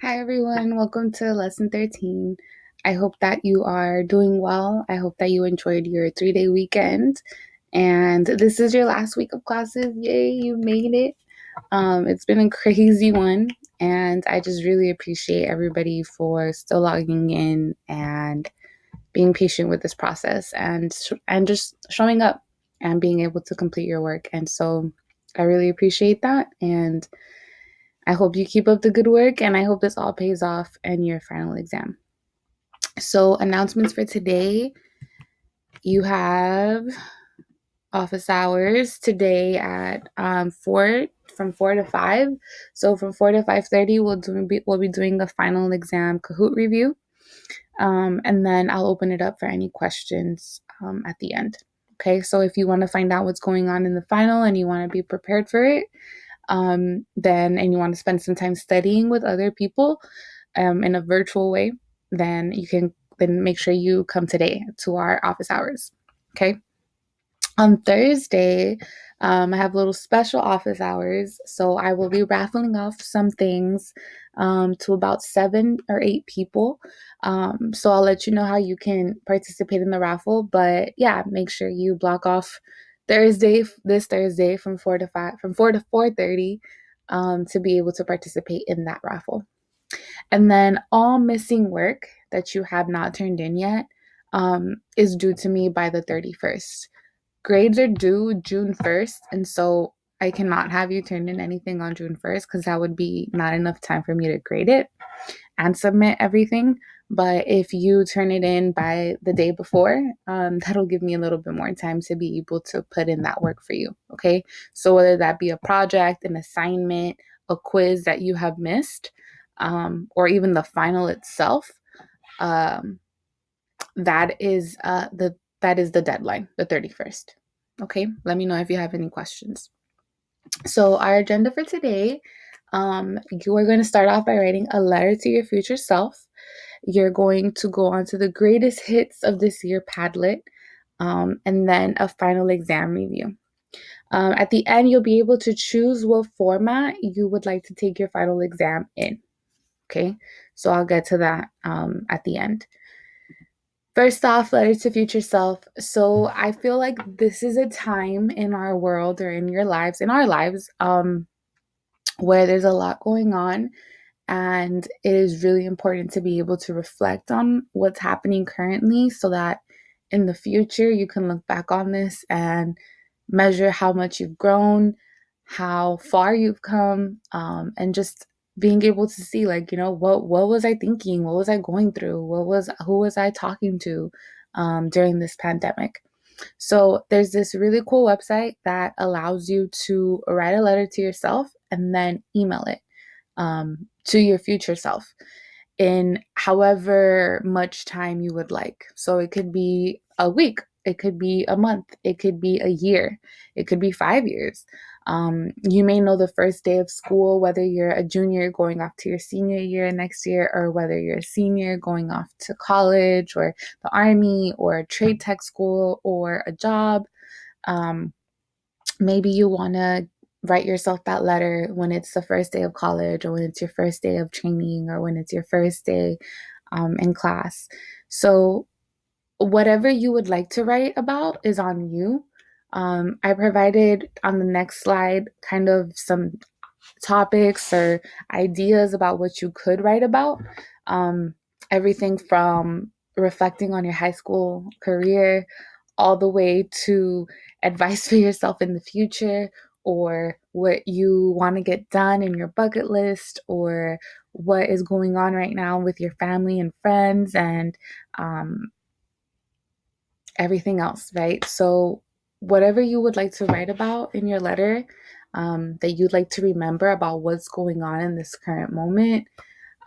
Hi, everyone. Welcome to lesson 13. I hope that you are doing well. I hope that you enjoyed your 3-day weekend. And this is your last week of classes. Yay, you made it. It's been a crazy one. And I just really appreciate everybody for still logging in and being patient with this process and just showing up and being able to complete your work. And so I really appreciate that. And I hope you keep up the good work, and I hope this all pays off in your final exam. So, announcements for today, you have office hours today at 4 from 4 to 5. So from 4 to 5:30 we'll be doing the final exam Kahoot review. And then I'll open it up for any questions at the end. Okay, so if you want to find out what's going on in the final and you want to be prepared for it, then and you want to spend some time studying with other people in a virtual way, then you can then make sure you come today to our office hours. Okay. On Thursday, I have little special office hours, so I will be raffling off some things to about 7 or 8 people. So I'll let you know how you can participate in the raffle. But yeah, make sure you block off this Thursday from 4 to 5, from 4 to 4:30, to be able to participate in that raffle. And then all missing work that you have not turned in yet is due to me by the 31st. Grades are due June 1st, and so I cannot have you turn in anything on June 1st because that would be not enough time for me to grade it and submit everything. But if you turn it in by the day before, that'll give me a little bit more time to be able to put in that work for you. Okay. So whether that be a project, an assignment, a quiz that you have missed, or even the final itself, um, that is the deadline, the 31st. Okay, let me know if you have any questions. So our agenda for today, you are going to start off by writing a letter to your future self. You're going to go on to the greatest hits of this year Padlet, and then a final exam review. At the end, you'll be able to choose what format you would like to take your final exam in. Okay, so I'll get to that at the end. First off, letter to future self. So I feel like this is a time in our world or in our lives, where there's a lot going on, and it is really important to be able to reflect on what's happening currently so that in the future you can look back on this and measure how much you've grown, how far you've come, and just being able to see, like, what was I thinking, what was I going through, who was I talking to during this pandemic. So there's this really cool website that allows you to write a letter to yourself and then email it to your future self in however much time you would like. So it could be a week, it could be a month, it could be a year, it could be 5 years. You may know the first day of school, whether you're a junior going off to your senior year next year, or whether you're a senior going off to college or the army or a trade tech school or a job. Um, Maybe you want to write yourself that letter when it's the first day of college, or when it's your first day of training, or when it's your first day in class. So, whatever you would like to write about is on you. I provided on the next slide kind of some topics or ideas about what you could write about. Um, Everything from reflecting on your high school career all the way to advice for yourself in the future, or what you want to get done in your bucket list, or what is going on right now with your family and friends, and um, everything else, right? So, whatever you would like to write about in your letter, that you'd like to remember about what's going on in this current moment,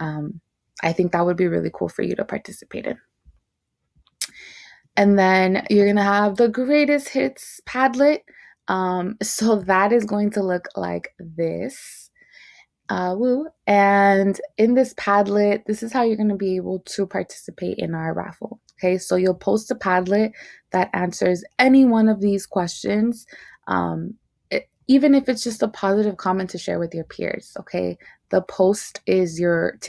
um, I think that would be really cool for you to participate in. And then you're going to have the greatest hits Padlet. So that is going to look like this. Woo. And in this Padlet, this is how you're going to be able to participate in our raffle. Okay, so you'll post a Padlet that answers any one of these questions, even if it's just a positive comment to share with your peers. Okay, the post is your